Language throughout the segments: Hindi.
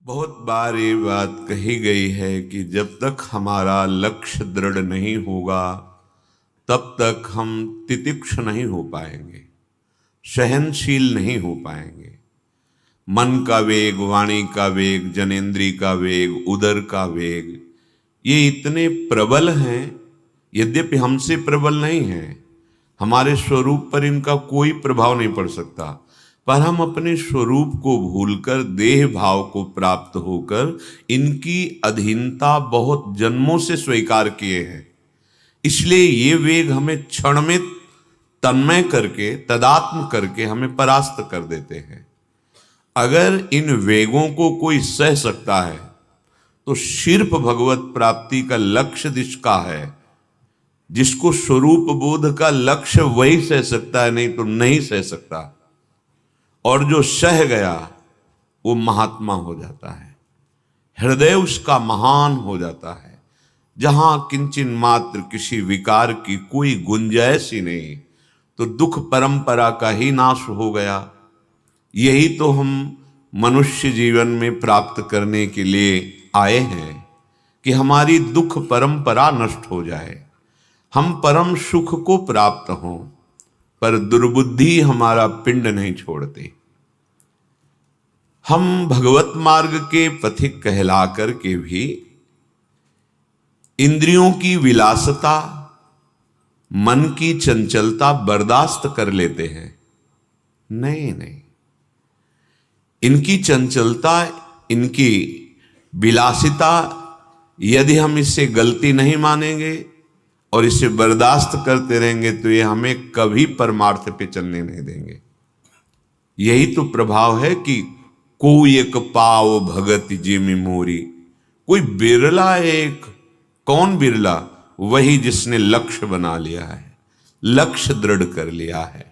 बहुत बार ये बात कही गई है कि जब तक हमारा लक्ष्य दृढ़ नहीं होगा तब तक हम तितिक्ष नहीं हो पाएंगे, सहनशील नहीं हो पाएंगे। मन का वेग, वाणी का वेग, जनेंद्री का वेग, उदर का वेग, ये इतने प्रबल हैं। यद्यपि हमसे प्रबल नहीं हैं, हमारे स्वरूप पर इनका कोई प्रभाव नहीं पड़ सकता, पर हम अपने स्वरूप को भूलकर देह भाव को प्राप्त होकर इनकी अधीनता बहुत जन्मों से स्वीकार किए हैं। इसलिए ये वेग हमें क्षण में तन्मय करके, तदात्म करके हमें परास्त कर देते हैं। अगर इन वेगों को कोई सह सकता है तो सिर्फ भगवत प्राप्ति का लक्ष्य जिसका है, जिसको स्वरूप बोध का लक्ष्य वही सह सकता है, नहीं तो नहीं सह सकता। और जो सह गया वो महात्मा हो जाता है, हृदय उसका महान हो जाता है। जहां किंचन मात्र किसी विकार की कोई गुंजाइश ही नहीं, तो दुख परंपरा का ही नाश हो गया। यही तो हम मनुष्य जीवन में प्राप्त करने के लिए आए हैं कि हमारी दुख परंपरा नष्ट हो जाए, हम परम सुख को प्राप्त हों। पर दुर्बुद्धि हमारा पिंड नहीं छोड़ती। हम भगवत मार्ग के पथिक कहला कर के भी इंद्रियों की विलासता, मन की चंचलता बर्दाश्त कर लेते हैं। नहीं नहीं, इनकी चंचलता, इनकी विलासिता, यदि हम इससे गलती नहीं मानेंगे और इसे बर्दाश्त करते रहेंगे तो ये हमें कभी परमार्थ पे चलने नहीं देंगे। यही तो प्रभाव है कि कोई एक पाव भगत जिमि मोरी। कोई बिरला एक, कौन बिरला? वही जिसने लक्ष्य बना लिया है, लक्ष्य दृढ़ कर लिया है।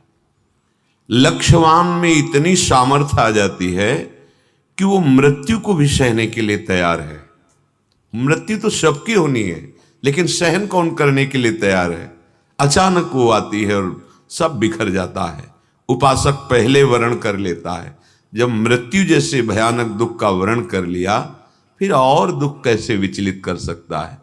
लक्ष्यवान में इतनी सामर्थ्य आ जाती है कि वो मृत्यु को भी सहने के लिए तैयार है। मृत्यु तो सबकी होनी है, लेकिन सहन कौन करने के लिए तैयार है? अचानक वो आती है और सब बिखर जाता है। उपासक पहले वर्ण कर लेता है। जब मृत्यु जैसे भयानक दुख का वर्ण कर लिया, फिर और दुख कैसे विचलित कर सकता है?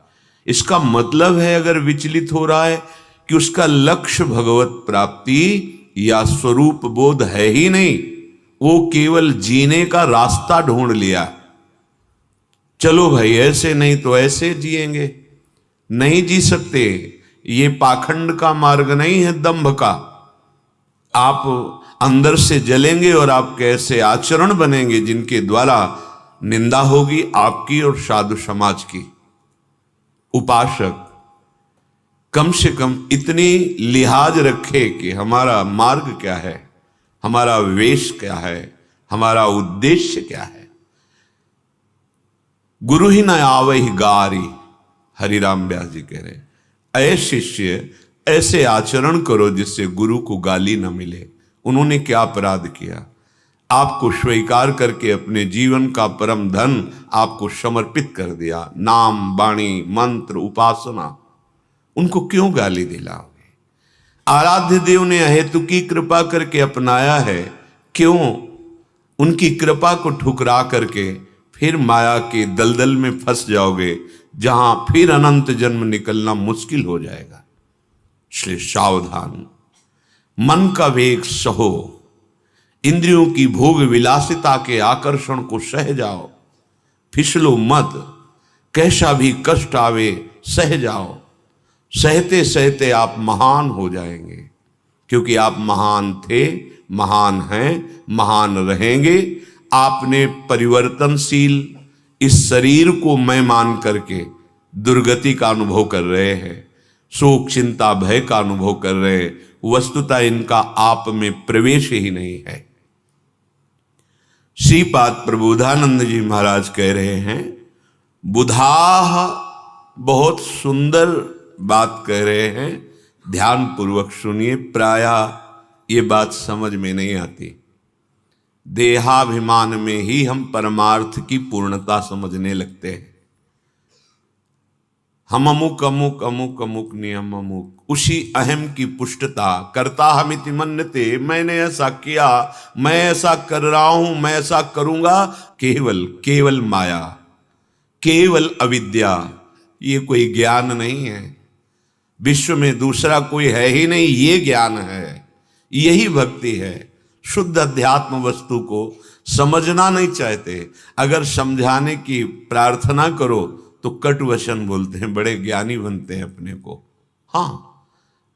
इसका मतलब है, अगर विचलित हो रहा है कि उसका लक्ष्य भगवत प्राप्ति या स्वरूप बोध है ही नहीं, वो केवल जीने का रास्ता ढूंढ लिया। चलो भाई, ऐसे नहीं तो ऐसे जिएंगे। नहीं जी सकते। ये पाखंड का मार्ग नहीं है, दंभ का। आप अंदर से जलेंगे और आपके ऐसे आचरण बनेंगे जिनके द्वारा निंदा होगी आपकी और साधु समाज की। उपासक कम से कम इतनी लिहाज रखे कि हमारा मार्ग क्या है, हमारा वेश क्या है, हमारा उद्देश्य क्या है। गुरु ही न आवहि गारी, हरिराम व्यास जी कह रहे, ऐ शिष्य ऐसे आचरण करो जिससे गुरु को गाली न मिले। उन्होंने क्या अपराध किया? आपको स्वीकार करके अपने जीवन का परम धन आपको समर्पित कर दिया, नाम, वाणी, मंत्र, उपासना। उनको क्यों गाली दिलाओगे? आराध्य देव ने अहेतु की कृपा करके अपनाया है, क्यों उनकी कृपा को ठुकरा करके फिर माया के दलदल में फंस जाओगे, जहां फिर अनंत जन्म निकलना मुश्किल हो जाएगा। इसलिए सावधान, मन का वेग सहो, इंद्रियों की भोग विलासिता के आकर्षण को सह जाओ, फिसलो मत। कैसा भी कष्ट आवे सह जाओ। सहते सहते आप महान हो जाएंगे, क्योंकि आप महान थे, महान हैं, महान रहेंगे। आपने परिवर्तनशील इस शरीर को मैं मान करके दुर्गति का अनुभव कर रहे हैं, शोक, चिंता, भय का अनुभव कर रहे हैं। वस्तुतः इनका आप में प्रवेश ही नहीं है। श्रीपाद प्रबोधानंद जी महाराज कह रहे हैं, बुधाह, बहुत सुंदर बात कह रहे हैं, ध्यान पूर्वक सुनिए। प्रायः ये बात समझ में नहीं आती। देहाभिमान में ही हम परमार्थ की पूर्णता समझने लगते हैं। हम अमुक अमुक अमुक अमुक नियम अमुक, उसी अहम की पुष्टता, करता हमिति मन्यते, मैंने ऐसा किया, मैं ऐसा कर रहा हूं, मैं ऐसा करूंगा, केवल केवल माया, केवल अविद्या। ये कोई ज्ञान नहीं है, विश्व में दूसरा कोई है ही नहीं, ये ज्ञान है, यही भक्ति है। शुद्ध अध्यात्म वस्तु को समझना नहीं चाहते, अगर समझाने की प्रार्थना करो तो कटु वचन बोलते हैं, बड़े ज्ञानी बनते हैं अपने को। हाँ,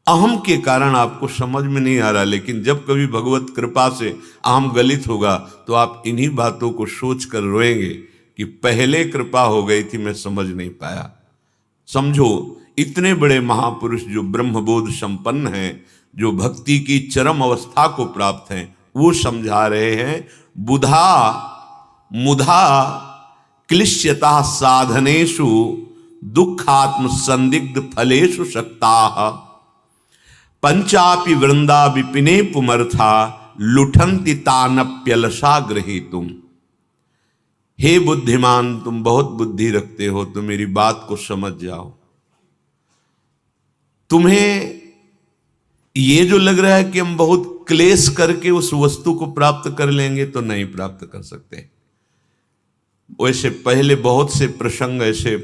अहम के कारण आपको समझ में नहीं आ रहा, लेकिन जब कभी भगवत कृपा से अहम गलित होगा तो आप इन्हीं बातों को सोच कर रोएंगे कि पहले कृपा हो गई थी, मैं समझ नहीं पाया। समझो, इतने बड़े महापुरुष जो ब्रह्मबोध संपन्न हैं, जो भक्ति की चरम अवस्था को प्राप्त हैं, वो समझा रहे हैं, बुधा मुधा क्लिश्यता साधनेषु दुखात्म संदिग्ध फलेषु शक्ताः पंचापि वृंदा विपिने पुमर्था लुठन्ति तानप्यलसा गृहीतुम। हे बुद्धिमान, तुम बहुत बुद्धि रखते हो, तो मेरी बात को समझ जाओ। तुम्हें ये जो लग रहा है कि हम बहुत क्लेश करके उस वस्तु को प्राप्त कर लेंगे, तो नहीं प्राप्त कर सकते। वैसे पहले बहुत से प्रसंग ऐसे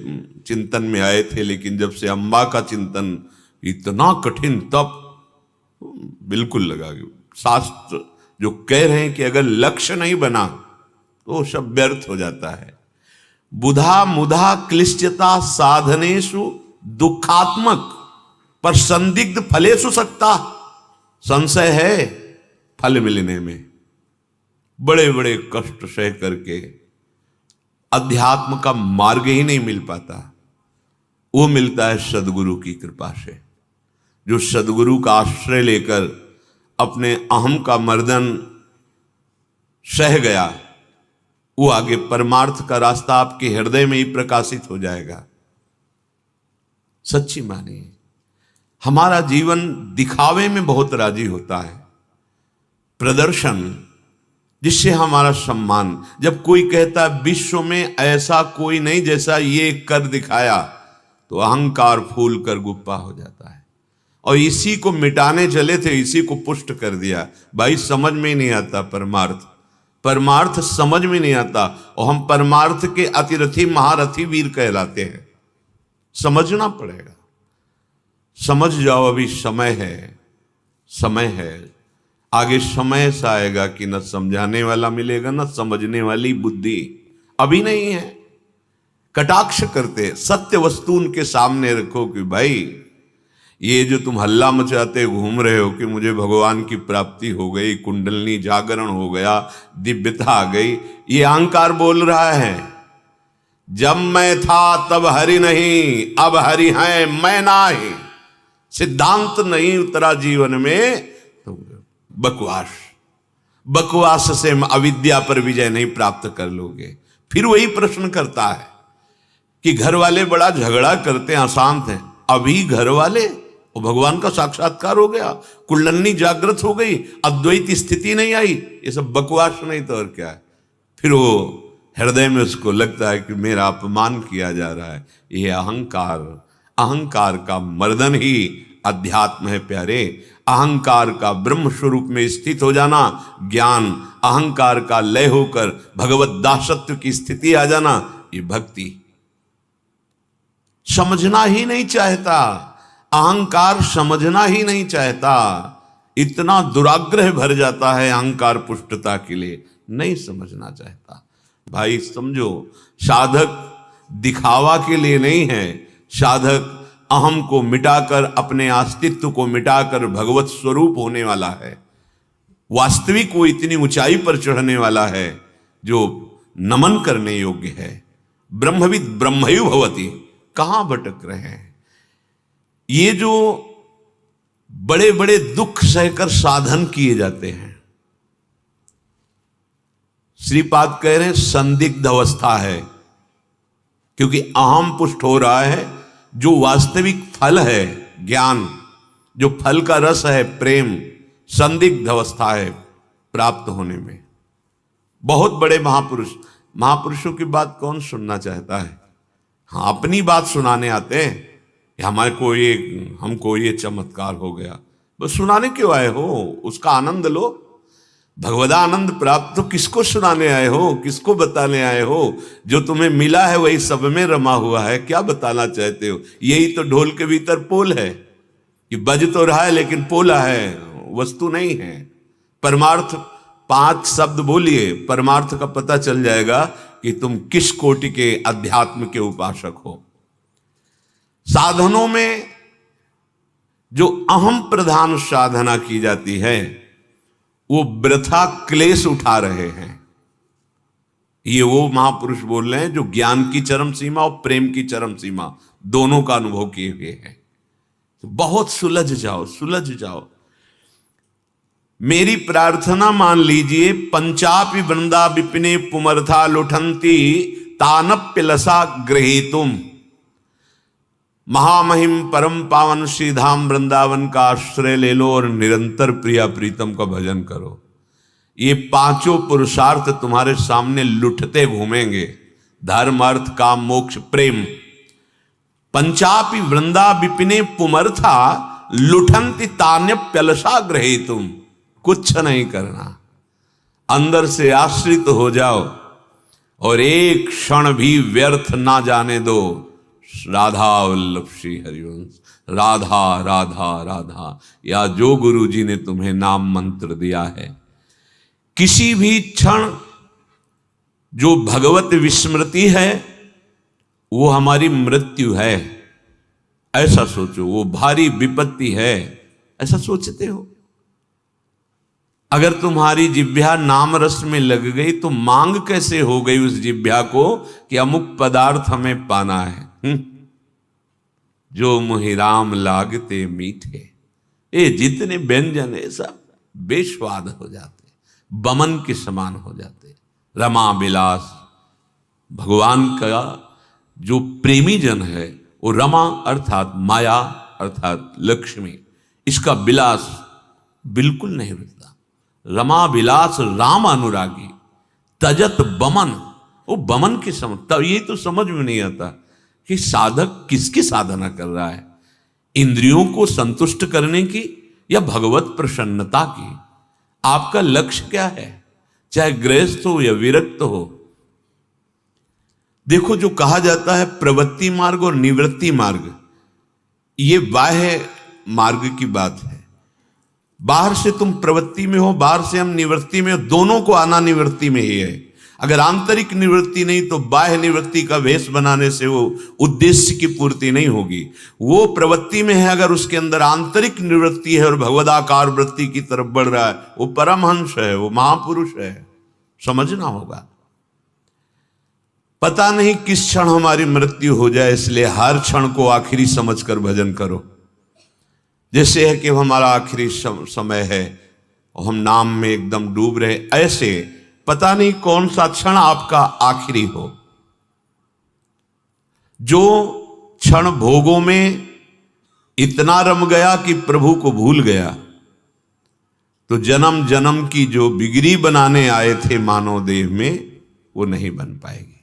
चिंतन में आए थे, लेकिन जब से अम्बा का चिंतन इतना कठिन, तब बिल्कुल लगा कि शास्त्र जो कह रहे हैं कि अगर लक्ष्य नहीं बना तो सब व्यर्थ हो जाता है। बुधा मुधा क्लिश्यता साधनेषु दुखात्मक पर संदिग्ध फलेषु शक्ता। संशय है फल मिलने में, बड़े बड़े कष्ट सह करके अध्यात्म का मार्ग ही नहीं मिल पाता। वो मिलता है सदगुरु की कृपा से। जो सदगुरु का आश्रय लेकर अपने अहम का मर्दन सह गया, वो आगे परमार्थ का रास्ता आपके हृदय में ही प्रकाशित हो जाएगा। सच्ची मानिए, हमारा जीवन दिखावे में बहुत राजी होता है, प्रदर्शन, जिससे हमारा सम्मान। जब कोई कहता है विश्व में ऐसा कोई नहीं जैसा ये कर दिखाया, तो अहंकार फूल कर गुप्पा हो जाता है। और इसी को मिटाने चले थे, इसी को पुष्ट कर दिया। भाई समझ में ही नहीं आता परमार्थ, परमार्थ समझ में नहीं आता, और हम परमार्थ के अतिरथी महारथी वीर कहलाते हैं। समझना पड़ेगा, समझ जाओ, अभी समय है, समय है। आगे समय ऐसा आएगा कि न समझाने वाला मिलेगा न समझने वाली बुद्धि। अभी नहीं है। कटाक्ष करते, सत्य वस्तु उनके सामने रखो कि भाई ये जो तुम हल्ला मचाते घूम रहे हो कि मुझे भगवान की प्राप्ति हो गई, कुंडलनी जागरण हो गया, दिव्यता आ गई, ये अहंकार बोल रहा है। जब मैं था तब हरि नहीं, अब हरि है मैं नाही। सिद्धांत नहीं उतरा जीवन में तो बकवास, बकवास से अविद्या पर विजय नहीं प्राप्त कर लोगे। फिर वही प्रश्न करता है कि घर वाले बड़ा झगड़ा करते हैं, अशांत हैं। अभी घर वाले, और भगवान का साक्षात्कार हो गया, कुंडलनी जागृत हो गई, अद्वैत स्थिति नहीं आई, ये सब बकवास नहीं तो और क्या है। फिर वो हृदय में उसको लगता है कि मेरा अपमान किया जा रहा है। ये अहंकार, अहंकार का मर्दन ही अध्यात्म है प्यारे। अहंकार का ब्रह्म स्वरूप में स्थित हो जाना ज्ञान, अहंकार का लय होकर भगवत दासत्व की स्थिति आ जाना ये भक्ति। समझना ही नहीं चाहता, अहंकार समझना ही नहीं चाहता। इतना दुराग्रह भर जाता है अहंकार पुष्टता के लिए, नहीं समझना चाहता। भाई समझो, साधक दिखावा के लिए नहीं है, साधक अहम को मिटाकर, अपने अस्तित्व को मिटाकर भगवत स्वरूप होने वाला है। वास्तविक वो इतनी ऊंचाई पर चढ़ने वाला है जो नमन करने योग्य है। ब्रह्मविद ब्रह्मयु भवति। कहां भटक रहे हैं? ये जो बड़े बड़े दुख सहकर साधन किए जाते हैं, श्रीपाद कह रहे हैं संदिग्ध अवस्था है, क्योंकि अहम पुष्ट हो रहा है। जो वास्तविक फल है ज्ञान, जो फल का रस है प्रेम, संदिग्ध अवस्था है प्राप्त होने में। बहुत बड़े महापुरुष, महापुरुषों की बात कौन सुनना चाहता है? हाँ, अपनी बात सुनाने आते हैं, हमारे को ये, हमको ये चमत्कार हो गया, बस सुनाने क्यों आए हो? उसका आनंद लो। भगवदा आनंद प्राप्त तो किसको सुनाने आए हो, किसको बताने आए हो? जो तुम्हें मिला है वही सब में रमा हुआ है, क्या बताना चाहते हो? यही तो ढोल के भीतर पोल है कि बज तो रहा है लेकिन पोला है, वस्तु नहीं है। परमार्थ 5 शब्द बोलिए, परमार्थ का पता चल जाएगा कि तुम किस कोटि के अध्यात्म के उपासक हो। साधनों में जो अहम प्रधान साधना की जाती है वो वृथा क्लेश उठा रहे हैं। ये वो महापुरुष बोल रहे हैं जो ज्ञान की चरम सीमा और प्रेम की चरम सीमा दोनों का अनुभव किए हुए हैं। तो बहुत सुलझ जाओ, सुलझ जाओ। मेरी प्रार्थना मान लीजिए, पंचापि वृंदा विपिने पुमर्था लुठंती तानप्यलसा गृहीतुम। महामहिम परम पावन श्री धाम वृंदावन का आश्रय ले लो और निरंतर प्रिया प्रीतम का भजन करो। ये 5 पुरुषार्थ तुम्हारे सामने लुटते घूमेंगे, धर्म अर्थ काम मोक्ष प्रेम। पंचापि वृंदा विपिने पुमर्था लुठंति तान्यप्यलसा गृहीतुम। कुछ नहीं करना, अंदर से आश्रित हो जाओ और एक क्षण भी व्यर्थ ना जाने दो। राधा वल्लभ श्री हरिवंश, राधा राधा राधा, या जो गुरु जी ने तुम्हें नाम मंत्र दिया है। किसी भी क्षण जो भगवत विस्मृति है वो हमारी मृत्यु है, ऐसा सोचो। वो भारी विपत्ति है, ऐसा सोचते हो? अगर तुम्हारी जिह्वा नाम रस में लग गई तो मांग कैसे हो गई उस जिह्वा को कि अमुक पदार्थ हमें पाना है। जो मुहि राम लागते मीठे, ये जितने व्यंजन है सब बेस्वाद हो जाते, बमन के समान हो जाते। रमा विलास, भगवान का जो प्रेमी जन है वो रमा अर्थात माया अर्थात लक्ष्मी, इसका विलास बिल्कुल नहीं रुकता। रमा विलास राम अनुरागी तजत बमन, वो बमन के समझ, तब ये तो समझ में नहीं आता कि साधक किसकी साधना कर रहा है, इंद्रियों को संतुष्ट करने की या भगवत प्रसन्नता की। आपका लक्ष्य क्या है, चाहे गृहस्थ हो या विरक्त हो। देखो, जो कहा जाता है प्रवृत्ति मार्ग और निवृत्ति मार्ग, ये बाह्य मार्ग की बात है। बाहर से तुम प्रवृत्ति में हो, बाहर से हम निवृत्ति में हो, दोनों को आना निवृत्ति में ही है। अगर आंतरिक निवृत्ति नहीं तो बाह्य निवृत्ति का वेश बनाने से वो उद्देश्य की पूर्ति नहीं होगी। वो प्रवृत्ति में है, अगर उसके अंदर आंतरिक निवृत्ति है और भगवदाकार वृत्ति की तरफ बढ़ रहा है, वो परमहंस है, वो महापुरुष है। समझना होगा। पता नहीं किस क्षण हमारी मृत्यु हो जाए, इसलिए हर क्षण को आखिरी समझकर भजन करो। जैसे है कि हमारा आखिरी समय है और हम नाम में एकदम डूब रहे, ऐसे पता नहीं कौन सा क्षण आपका आखिरी हो। जो क्षण भोगों में इतना रम गया कि प्रभु को भूल गया, तो जन्म जन्म की जो बिगड़ी बनाने आए थे मानव देह में, वो नहीं बन पाएगी।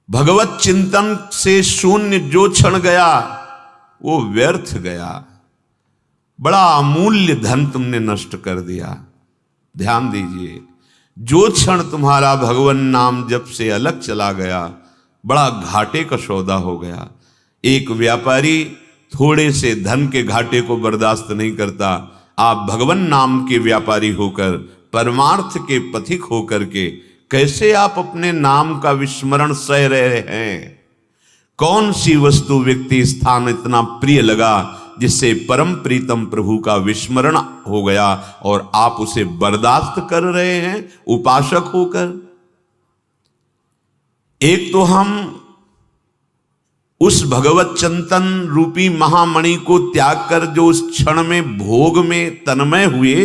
भगवत चिंतन से शून्य जो क्षण गया वो व्यर्थ गया। बड़ा अमूल्य धन तुमने नष्ट कर दिया। ध्यान दीजिए, जो क्षण तुम्हारा भगवान नाम जप से अलग चला गया, बड़ा घाटे का सौदा हो गया। एक व्यापारी थोड़े से धन के घाटे को बर्दाश्त नहीं करता। आप भगवान नाम के व्यापारी होकर, परमार्थ के पथिक होकर के कैसे आप अपने नाम का विस्मरण सह रहे हैं? कौन सी वस्तु व्यक्ति स्थान इतना प्रिय लगा जिससे परम प्रीतम प्रभु का विस्मरण हो गया और आप उसे बर्दाश्त कर रहे हैं उपासक होकर? एक तो हम उस भगवत चिंतन रूपी महामणि को त्याग कर जो उस क्षण में भोग में तन्मय हुए,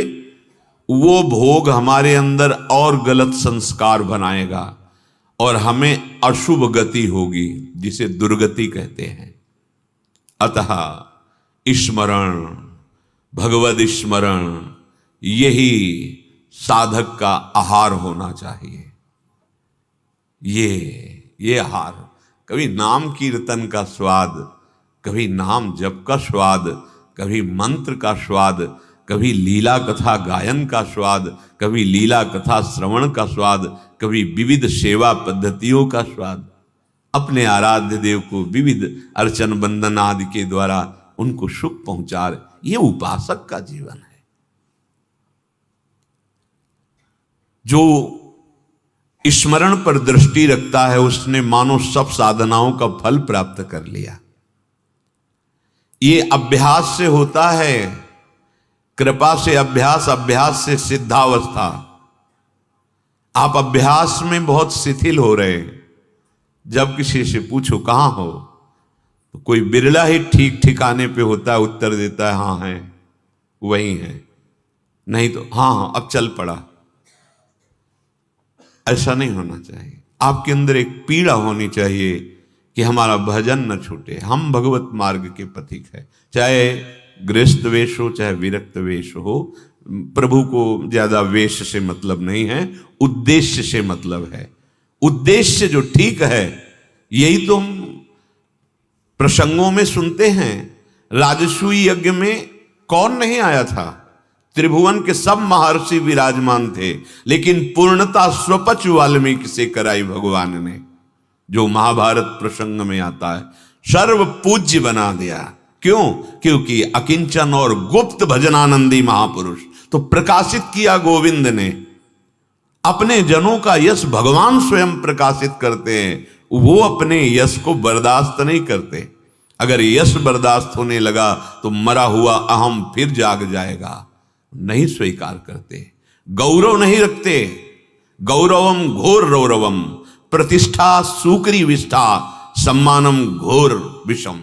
वो भोग हमारे अंदर और गलत संस्कार बनाएगा और हमें अशुभ गति होगी, जिसे दुर्गति कहते हैं। अतः स्मरण, भगवद स्मरण, यही साधक का आहार होना चाहिए। ये ये आहार, कभी नाम कीर्तन का स्वाद, कभी नाम जप का स्वाद, कभी मंत्र का स्वाद, कभी लीला कथा गायन का स्वाद, कभी लीला कथा श्रवण का स्वाद, कभी विविध सेवा पद्धतियों का स्वाद, अपने आराध्य देव को विविध अर्चन बंदन आदि के द्वारा उनको सुख पहुंचा रहे। ये उपासक का जीवन है। जो स्मरण पर दृष्टि रखता है उसने मानो सब साधनाओं का फल प्राप्त कर लिया। ये अभ्यास से होता है, कृपा से अभ्यास, अभ्यास से सिद्धावस्था। आप अभ्यास में बहुत शिथिल हो रहे हैं। जब किसी से पूछो कहां हो, तो कोई बिरला ही ठीक ठिकाने पे होता है, उत्तर देता है हाँ है, वही है, नहीं तो हाँ अब चल पड़ा। ऐसा नहीं होना चाहिए। आपके अंदर एक पीड़ा होनी चाहिए कि हमारा भजन न छूटे। हम भगवत मार्ग के पथिक है, चाहे गृहस्थ वेश हो चाहे विरक्त वेश हो। प्रभु को ज्यादा वेश से मतलब नहीं है, उद्देश्य से मतलब है। उद्देश्य जो ठीक है, यही तो हम प्रसंगों में सुनते हैं। राजसूय यज्ञ में कौन नहीं आया था? त्रिभुवन के सब महर्षि विराजमान थे, लेकिन पूर्णता स्वपच वाल्मीकि से कराई भगवान ने। जो महाभारत प्रसंग में आता है, सर्व पूज्य बना दिया। क्यों? क्योंकि अकिंचन और गुप्त भजनानंदी महापुरुष तो प्रकाशित किया गोविंद ने। अपने जनों का यश भगवान स्वयं प्रकाशित करते हैं, वो अपने यश को बर्दाश्त नहीं करते। अगर यश बर्दाश्त होने लगा तो मरा हुआ अहम फिर जाग जाएगा, नहीं स्वीकार करते, गौरव नहीं रखते। गौरवम घोर रौरवम, प्रतिष्ठा सूकरी विष्ठा, सम्मानम घोर विषम।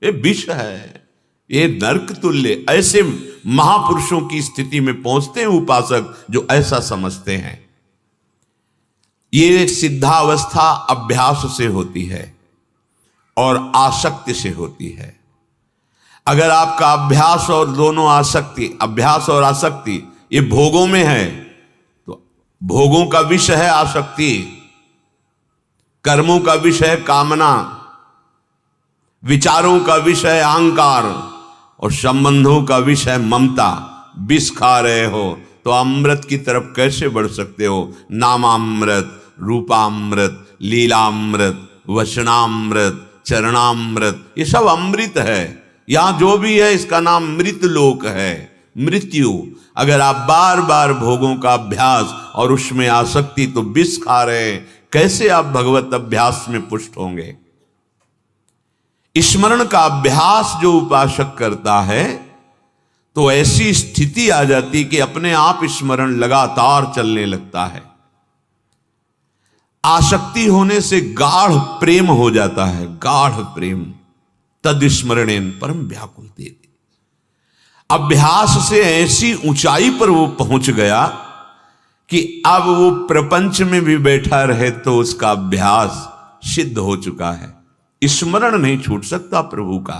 ये विष है, ये नरक तुल्य। ऐसे महापुरुषों की स्थिति में पहुंचते हैं उपासक जो ऐसा समझते हैं। ये सिद्धावस्था अभ्यास से होती है और आसक्ति से होती है। अगर आपका अभ्यास और दोनों आसक्ति, अभ्यास और आसक्ति ये भोगों में है, तो भोगों का विषय है आसक्ति, कर्मों का विषय है कामना, विचारों का विषय है अहंकार, और संबंधों का विषय है ममता। विष खा रहे हो तो अमृत की तरफ कैसे बढ़ सकते हो? नामामृत, रूपामृत, लीलामृत, वचनामृत, चरणामृत, ये सब अमृत है। यहां जो भी है इसका नाम मृत लोक है, मृत्यु। अगर आप बार बार भोगों का अभ्यास और उसमें आसक्ति तो विष खा रहे हैं, कैसे आप भगवत अभ्यास में पुष्ट होंगे? स्मरण का अभ्यास जो उपासक करता है तो ऐसी स्थिति आ जाती कि अपने आप स्मरण लगातार चलने लगता है। आसक्ति होने से गाढ़ प्रेम हो जाता है, गाढ़ प्रेम। तद स्मरणेन परम व्याकुल देती। अभ्यास से ऐसी ऊंचाई पर वो पहुंच गया कि अब वो प्रपंच में भी बैठा रहे तो उसका अभ्यास सिद्ध हो चुका है। स्मरण नहीं छूट सकता प्रभु का।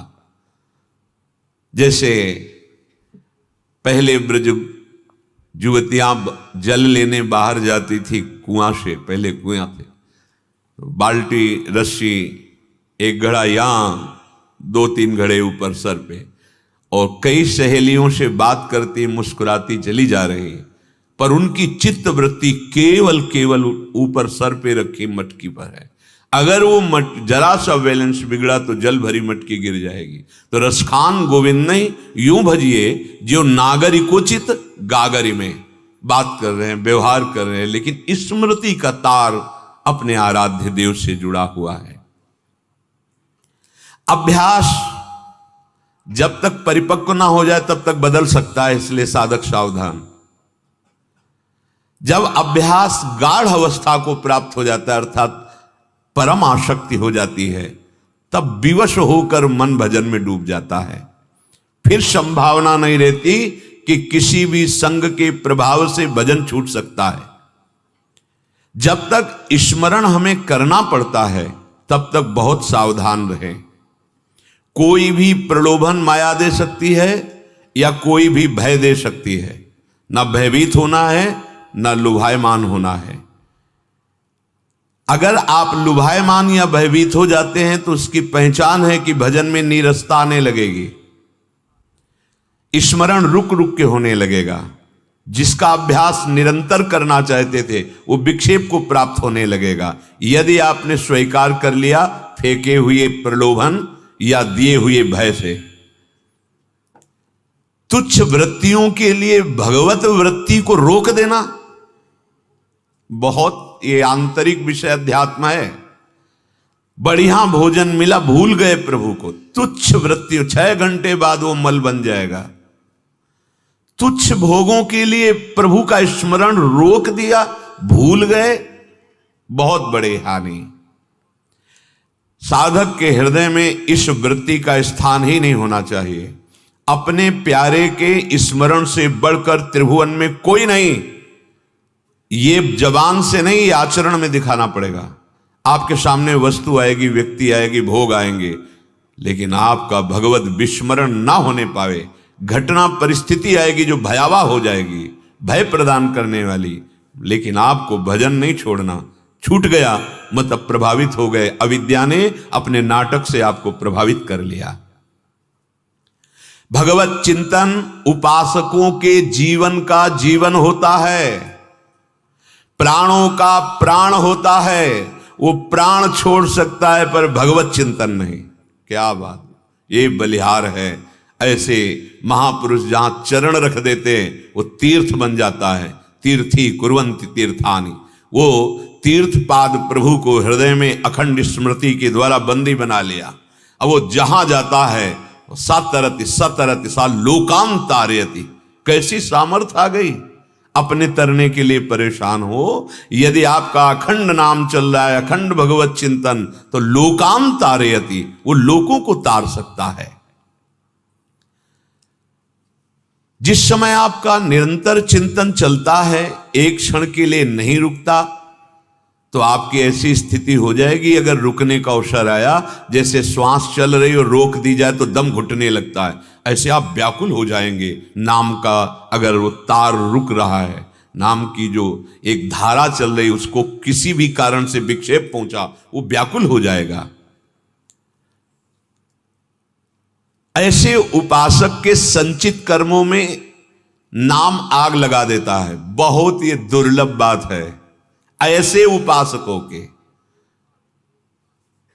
जैसे पहले ब्रज युवतियां जल लेने बाहर जाती थी कुआं से, पहले कुआं थे, बाल्टी, रस्सी, एक घड़ा यहां, 2-3 घड़े ऊपर सर पे, और कई सहेलियों से बात करती मुस्कुराती चली जा रही, पर उनकी चित्त वृत्ति केवल ऊपर सर पे रखी मटकी पर है। अगर वो जरा सा बैलेंस बिगड़ा तो जल भरी मटकी गिर जाएगी। तो रसखान गोविंद नहीं, यूं भजिए जो नागरिकोचित गागरी में बात कर रहे हैं, व्यवहार कर रहे हैं, लेकिन स्मृति का तार अपने आराध्य देव से जुड़ा हुआ है। अभ्यास जब तक परिपक्व ना हो जाए तब तक बदल सकता है, इसलिए साधक सावधान। जब अभ्यास गाढ़ अवस्था को प्राप्त हो जाता है, अर्थात परम आसक्ति हो जाती है, तब विवश होकर मन भजन में डूब जाता है। फिर संभावना नहीं रहती कि किसी भी संग के प्रभाव से भजन छूट सकता है। जब तक स्मरण हमें करना पड़ता है तब तक बहुत सावधान रहें। कोई भी प्रलोभन माया दे सकती है या कोई भी भय दे सकती है। ना भयभीत होना है, ना लुभायमान होना है। अगर आप लुभायमान या भयभीत हो जाते हैं तो उसकी पहचान है कि भजन में नीरसता आने लगेगी, स्मरण रुक रुक के होने लगेगा। जिसका अभ्यास निरंतर करना चाहते थे वो विक्षेप को प्राप्त होने लगेगा। यदि आपने स्वीकार कर लिया फेंके हुए प्रलोभन या दिए हुए भय से, तुच्छ वृत्तियों के लिए भगवत वृत्ति को रोक देना, बहुत ये आंतरिक विषय अध्यात्म है। बढ़िया भोजन मिला, भूल गए प्रभु को, तुच्छ वृत्ति, 6 घंटे बाद वो मल बन जाएगा। तुच्छ भोगों के लिए प्रभु का स्मरण रोक दिया, भूल गए, बहुत बड़े हानि। साधक के हृदय में इस वृत्ति का स्थान ही नहीं होना चाहिए। अपने प्यारे के स्मरण से बढ़कर त्रिभुवन में कोई नहीं। ये जबान से नहीं, ये आचरण में दिखाना पड़ेगा। आपके सामने वस्तु आएगी, व्यक्ति आएगी, भोग आएंगे, लेकिन आपका भगवत विस्मरण ना होने पावे, घटना परिस्थिति आएगी जो भयावह हो जाएगी, भय प्रदान करने वाली, लेकिन आपको भजन नहीं छोड़ना। छूट गया मतलब प्रभावित हो गए। अविद्या ने अपने नाटक से आपको प्रभावित कर लिया। भगवत चिंतन उपासकों के जीवन का जीवन होता है, प्राणों का प्राण होता है। वो प्राण छोड़ सकता है पर भगवत चिंतन नहीं। क्या बात, ये बलिहार है। ऐसे महापुरुष जहां चरण रख देते हैं वो तीर्थ बन जाता है। तीर्थी कुर्वन्ति तीर्थानि, वो तीर्थ पाद प्रभु को हृदय में अखंड स्मृति के द्वारा बंदी बना लिया। अब वो जहां जाता है सतरति सतरति सा लोकान तारयति। कैसी सामर्थ आ गई। अपने तरने के लिए परेशान हो, यदि आपका अखंड नाम चल रहा है, अखंड भगवत चिंतन, तो लोकान तारयति, वो लोकों को तार सकता है। जिस समय आपका निरंतर चिंतन चलता है, एक क्षण के लिए नहीं रुकता, तो आपकी ऐसी स्थिति हो जाएगी, अगर रुकने का अवसर आया, जैसे श्वास चल रही और रोक दी जाए तो दम घुटने लगता है, ऐसे आप व्याकुल हो जाएंगे। नाम का अगर वो तार रुक रहा है, नाम की जो एक धारा चल रही, उसको किसी भी कारण से विक्षेप पहुंचा, वो व्याकुल हो जाएगा। ऐसे उपासक के संचित कर्मों में नाम आग लगा देता है। बहुत ये दुर्लभ बात है। ऐसे उपासकों के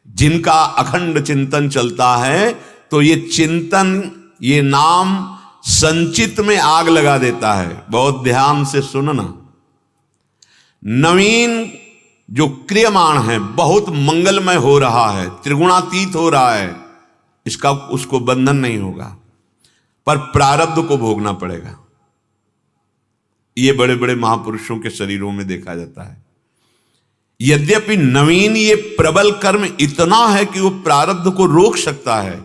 जिनका अखंड चिंतन चलता है, तो ये चिंतन, ये नाम संचित में आग लगा देता है। बहुत ध्यान से सुनना। नवीन जो क्रियमाण है, बहुत मंगलमय हो रहा है, त्रिगुणातीत हो रहा है, इसका उसको बंधन नहीं होगा, पर प्रारब्ध को भोगना पड़ेगा। ये बड़े बड़े महापुरुषों के शरीरों में देखा जाता है। यद्यपि नवीन ये प्रबल कर्म इतना है कि वो प्रारब्ध को रोक सकता है,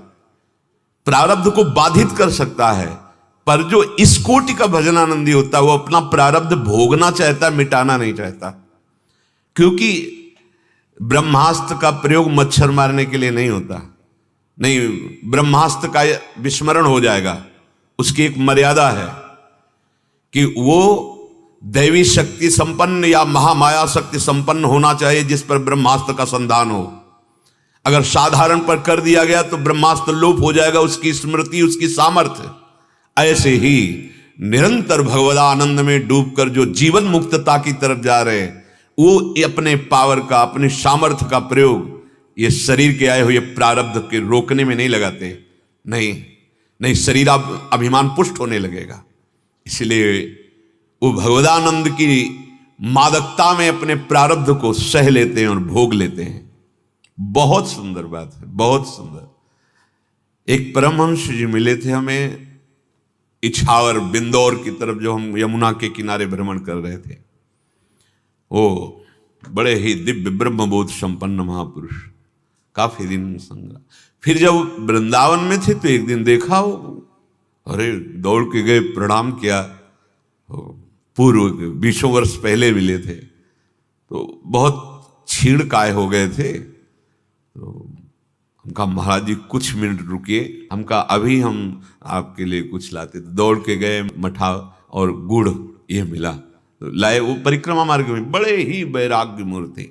प्रारब्ध को बाधित कर सकता है, पर जो इस कोटि का भजनानंदी होता है वो अपना प्रारब्ध भोगना चाहता है, मिटाना नहीं चाहता। क्योंकि ब्रह्मास्त्र का प्रयोग मच्छर मारने के लिए नहीं होता। नहीं, ब्रह्मास्त्र का विस्मरण हो जाएगा। उसकी एक मर्यादा है कि वो दैवी शक्ति संपन्न या महामाया शक्ति संपन्न होना चाहिए, जिस पर ब्रह्मास्त्र का संधान हो। अगर साधारण पर कर दिया गया तो ब्रह्मास्त्र लोप हो जाएगा, उसकी स्मृति, उसकी सामर्थ्य। ऐसे ही निरंतर भगवदानंद में डूबकर जो जीवन मुक्तता की तरफ जा रहे हैं, वो अपने पावर का, अपने सामर्थ्य का प्रयोग ये शरीर के आए हुए प्रारब्ध के रोकने में नहीं लगाते। नहीं, शरीर अभिमान पुष्ट होने लगेगा। इसलिए वो भगवदानंद की मादकता में अपने प्रारब्ध को सह लेते हैं और भोग लेते हैं। बहुत सुंदर बात है, बहुत सुंदर। एक परमहंस जी मिले थे हमें इछावर बिंदौर की तरफ, जो हम यमुना के किनारे भ्रमण कर रहे थे। वो बड़े ही दिव्य ब्रह्मबोध संपन्न महापुरुष, काफी दिन संग। फिर जब वृंदावन में थे तो एक दिन देखा वो, अरे दौड़ के गए, प्रणाम किया। पूर्व 20 वर्ष पहले मिले थे तो बहुत छीड़ काय हो गए थे। तो हमका महाराज जी कुछ मिनट रुकिए, हमका अभी हम आपके लिए कुछ लाते। तो दौड़ के गए, मठा और गुड़ ये मिला तो लाए। वो परिक्रमा मार्ग में बड़े ही वैराग्य मूर्ति,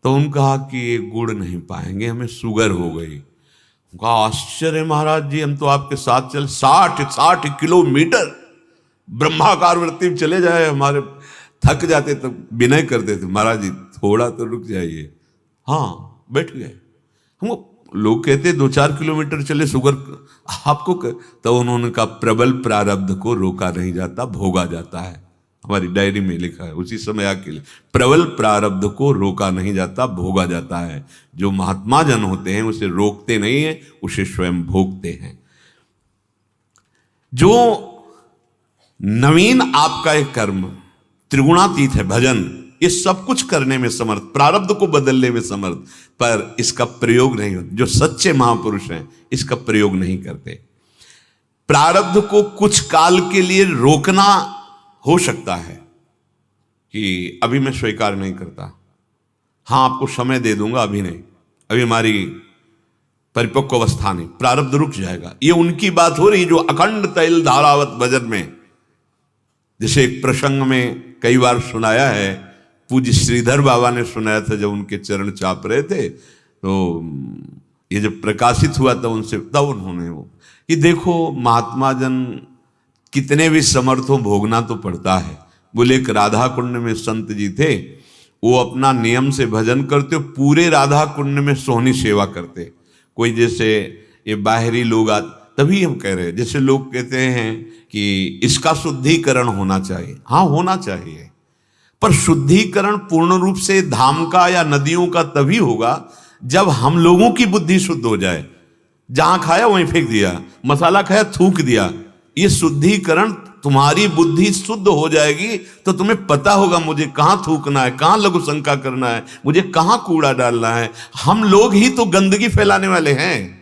तो उन्होंने कहा कि ये गुड़ नहीं पाएंगे, हमें शुगर हो गई। उनका आश्चर्य, महाराज जी हम तो आपके साथ चल 60 किलोमीटर ब्रह्माकार वृत्ति में चले जाए, हमारे थक जाते तो विनय करते थे, महाराज जी थोड़ा तो रुक जाइए। हाँ बैठ गए। हम लोग कहते 2-4 किलोमीटर चले शुगर आपको तो उन्होंने कहा प्रबल प्रारब्ध को रोका नहीं जाता, भोगा जाता है। हमारी डायरी में लिखा है उसी समय आके, प्रबल प्रारब्ध को रोका नहीं जाता, भोगा जाता है। जो महात्मा जन होते हैं उसे रोकते नहीं है, उसे स्वयं भोगते हैं। जो नवीन आपका एक कर्म त्रिगुणातीत है, भजन, ये सब कुछ करने में समर्थ, प्रारब्ध को बदलने में समर्थ, पर इसका प्रयोग नहीं होता। जो सच्चे महापुरुष हैं इसका प्रयोग नहीं करते। प्रारब्ध को कुछ काल के लिए रोकना हो सकता है कि अभी मैं स्वीकार नहीं करता, हाँ आपको समय दे दूंगा, अभी नहीं, अभी हमारी परिपक्व अवस्था नहीं, प्रारब्ध रुक जाएगा। ये उनकी बात हो रही जो अखंड तैल धारावत भजन में, जैसे एक प्रसंग में कई बार सुनाया है, पूज्य श्रीधर बाबा ने सुनाया था जब उनके चरण चाप रहे थे, तो ये जब प्रकाशित हुआ था उनसे, तब उन्होंने वो कि देखो महात्मा जन कितने भी समर्थ हो, भोगना तो पड़ता है। बोले एक राधा कुंड में संत जी थे, वो अपना नियम से भजन करते, पूरे राधा कुंड में सोहनी सेवा करते। कोई जैसे ये बाहरी लोग तभी हम कह रहे हैं, जैसे लोग कहते हैं कि इसका शुद्धिकरण होना चाहिए, हाँ होना चाहिए, पर शुद्धिकरण पूर्ण रूप से धाम का या नदियों का तभी होगा जब हम लोगों की बुद्धि शुद्ध हो जाए। जहां खाया वहीं फेंक दिया, मसाला खाया थूक दिया, ये शुद्धिकरण, तुम्हारी बुद्धि शुद्ध हो जाएगी तो तुम्हें पता होगा मुझे कहां थूकना है, कहां लघु शंका करना है, मुझे कहां कूड़ा डालना है। हम लोग ही तो गंदगी फैलाने वाले हैं,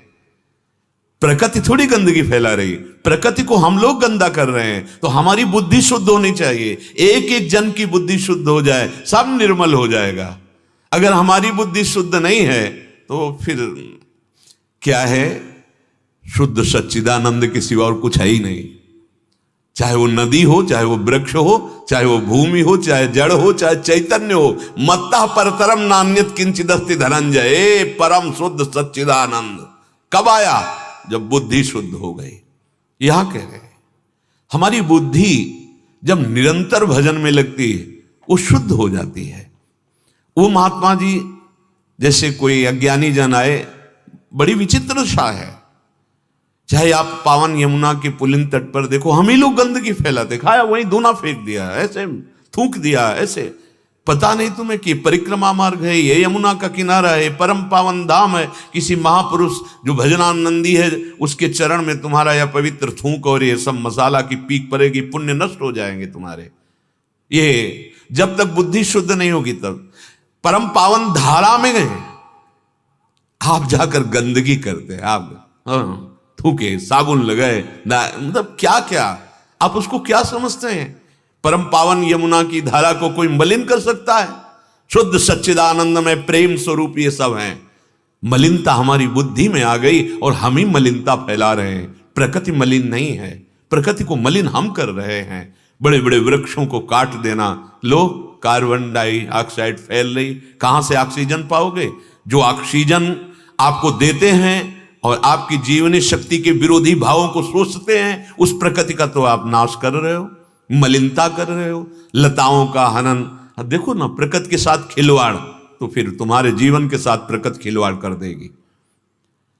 प्रकृति थोड़ी गंदगी फैला रही, प्रकृति को हम लोग गंदा कर रहे हैं। तो हमारी बुद्धि शुद्ध होनी चाहिए, एक एक जन की बुद्धि शुद्ध हो जाए, सब निर्मल हो जाएगा। अगर हमारी बुद्धि शुद्ध नहीं है तो फिर क्या है, शुद्ध सच्चिदानंद के सिवा और कुछ है ही नहीं। चाहे वो नदी हो, चाहे वो वृक्ष हो, चाहे वो भूमि हो, चाहे जड़ हो, चाहे चैतन्य हो, मत्तः परतरम नान्यत किंचिदस्ति धनंजय, परम शुद्ध सच्चिदानंद कब आया, जब बुद्धि शुद्ध हो गई। यहां कह रहे हैं हमारी बुद्धि जब निरंतर भजन में लगती है वो शुद्ध हो जाती है। वो महात्मा जी जैसे कोई अज्ञानी जन आए, बड़ी विचित्र दशा है। चाहे आप पावन यमुना के पुलिन तट पर देखो, हम ही लोग गंदगी फैलाते, खाया वहीं धूना फेंक दिया, ऐसे थूक दिया, ऐसे पता नहीं तुम्हें कि परिक्रमा मार्ग है, ये यमुना का किनारा है, परम पावन धाम है, किसी महापुरुष जो भजनानंदी है उसके चरण में तुम्हारा यह पवित्र थूक और ये सब मसाला की पीक पड़ेगी, पुण्य नष्ट हो जाएंगे तुम्हारे। ये जब तक बुद्धि शुद्ध नहीं होगी तब परम पावन धारा में गए आप जाकर गंदगी करते हैं, आप थूके, साबुन लगाए, मतलब क्या क्या आप उसको क्या समझते हैं। परम पावन यमुना की धारा को कोई मलिन कर सकता है? शुद्ध सच्चिदानंद में प्रेम स्वरूप ये सब हैं। मलिनता हमारी बुद्धि में आ गई और हम ही मलिनता फैला रहे हैं। प्रकृति मलिन नहीं है, प्रकृति को मलिन हम कर रहे हैं। बड़े बड़े वृक्षों को काट देना, लो कार्बन डाइऑक्साइड फैल रही, कहां से ऑक्सीजन पाओगे? जो ऑक्सीजन आपको देते हैं और आपकी जीवनी शक्ति के विरोधी भावों को सोचते हैं, उस प्रकृति का तो आप नाश कर रहे हो, मलिनता कर रहे हो, लताओं का हनन। देखो ना प्रकृति के साथ खिलवाड़, तो फिर तुम्हारे जीवन के साथ प्रकृति खिलवाड़ कर देगी।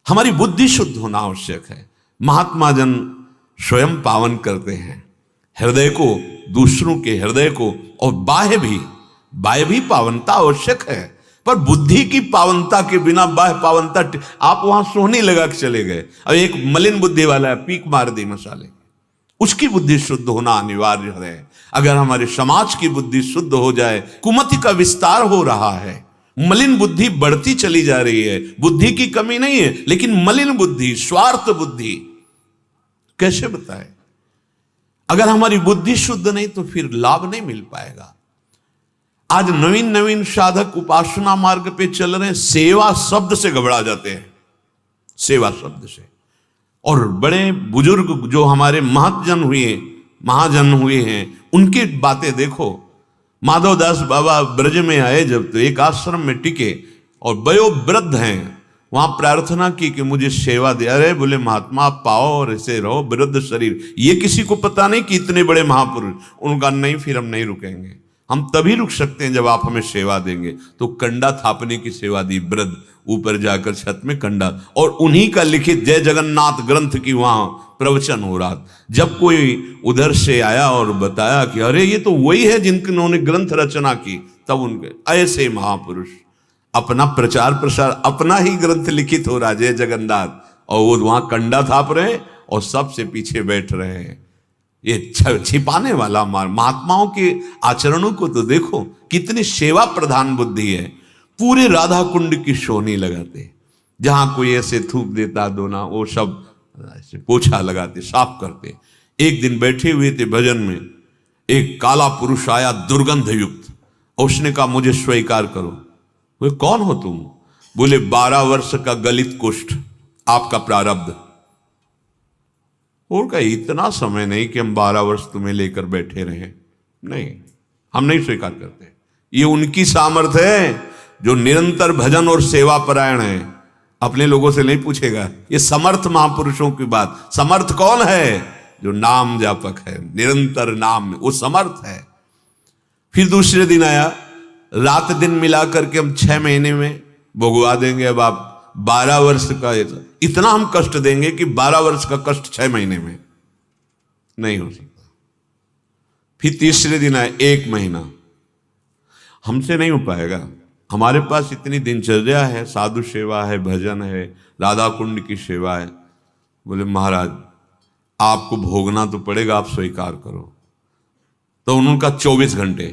हमारी बुद्धि शुद्ध होना आवश्यक है। महात्मा जन स्वयं पावन करते हैं हृदय को, दूसरों के हृदय को, और बाह्य भी पावनता आवश्यक है, पर बुद्धि की पावनता के बिना बाह्य पावनता, आप वहां सोहनी लगा के चले गए, अब एक मलिन बुद्धि वाला है, पीक मार दी मसाले, उसकी बुद्धि शुद्ध होना अनिवार्य है। अगर हमारे समाज की बुद्धि शुद्ध हो जाए, कुमति का विस्तार हो रहा है, मलिन बुद्धि बढ़ती चली जा रही है। बुद्धि की कमी नहीं है, लेकिन मलिन बुद्धि, स्वार्थ बुद्धि, कैसे बताए? अगर हमारी बुद्धि शुद्ध नहीं तो फिर लाभ नहीं मिल पाएगा। आज नवीन नवीन साधक उपासना मार्ग पे चल रहे हैं, सेवा शब्द से घबरा जाते हैं, सेवा शब्द से। और बड़े बुजुर्ग जो हमारे महाजन हुए हैं, उनकी बातें देखो। माधवदास बाबा ब्रज में आए जब, तो एक आश्रम में टिके और वयोवृद्ध हैं। वहां प्रार्थना की कि मुझे सेवा दे। अरे बोले महात्मा आप पाओ और ऐसे रहो, वृद्ध शरीर, ये किसी को पता नहीं कि इतने बड़े महापुरुष। उनका नहीं, फिर हम नहीं रुकेंगे, हम तभी रुक सकते हैं जब आप हमें सेवा देंगे। तो कंडा थापने की सेवा दी, वृद्ध ऊपर जाकर छत में कंडा, और उन्हीं का लिखित जय जगन्नाथ ग्रंथ की वहां प्रवचन हो रहा था। जब कोई उधर से आया और बताया कि अरे ये तो वही है जिन्होंने ग्रंथ रचना की, तब उनके ऐसे महापुरुष अपना प्रचार प्रसार, अपना ही ग्रंथ लिखित हो रहा जय जगन्नाथ, और वो वहां कंडा थाप रहे और सबसे पीछे बैठ रहे हैं। ये छिपाने वाला महात्माओं के आचरणों को तो देखो, कितनी सेवा प्रधान बुद्धि है। पूरे राधा कुंड की सोहनी लगाते, जहां कोई ऐसे थूक देता दोना, वो सब ऐसे पोछा लगाते, साफ करते। एक दिन बैठे हुए थे भजन में, एक काला पुरुष आया दुर्गंध युक्त, और उसने कहा मुझे स्वीकार करो। वो कौन हो तुम? बोले 12 वर्ष का गलित कुष्ठ, आपका प्रारब्ध। और कहा इतना समय नहीं कि हम 12 वर्ष तुम्हें लेकर बैठे रहे, नहीं, हम नहीं स्वीकार करते। ये उनकी सामर्थ्य है जो निरंतर भजन और सेवा परायण है, अपने लोगों से नहीं पूछेगा। ये समर्थ महापुरुषों की बात। समर्थ कौन है? जो नाम जापक है, निरंतर नाम में वो समर्थ है। फिर दूसरे दिन आया, रात दिन मिला करके हम 6 महीने में भोगवा देंगे। अब आप 12 वर्ष का, इतना हम कष्ट देंगे कि 12 वर्ष का कष्ट 6 महीने में नहीं हो सकता। फिर तीसरे दिन आए, 1 महीना, हमसे नहीं हो पाएगा, हमारे पास इतनी दिनचर्या है, साधु सेवा है, भजन है, राधा कुंड की सेवा है। बोले महाराज आपको भोगना तो पड़ेगा, आप स्वीकार करो। तो उनका 24 घंटे,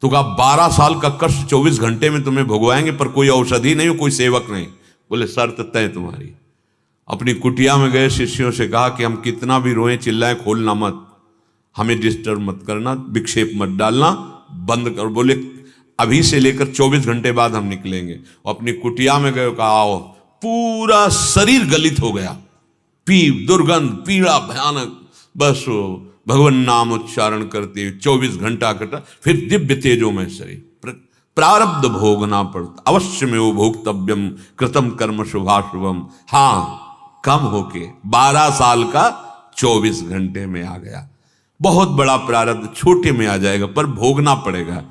तो कहा 12 साल का कष्ट 24 घंटे में तुम्हें भोगवाएंगे, पर कोई औषधि नहीं, कोई सेवक नहीं। बोले शर्त तय तुम्हारी। अपनी कुटिया में गए, शिष्यों से कहा कि हम कितना भी रोएं चिल्लाएं, खोलना मत, हमें डिस्टर्ब मत करना, विक्षेप मत डालना, बंद कर। बोले अभी से लेकर 24 घंटे बाद हम निकलेंगे। और अपनी कुटिया में गए, कहा आओ। पूरा शरीर गलित हो गया, दुर्गंध, पीड़ा भयानक। बस भगवान नाम उच्चारण करते 24 घंटा कटा, फिर दिव्य तेजो में शरीर। प्रारब्ध भोगना पड़ता, अवश्य में वो भोक्तव्यम कृतम कर्म शुभाशुभम। हाँ, कम होके 12 साल का 24 घंटे में आ गया। बहुत बड़ा प्रारब्ध छोटे में आ जाएगा, पर भोगना पड़ेगा।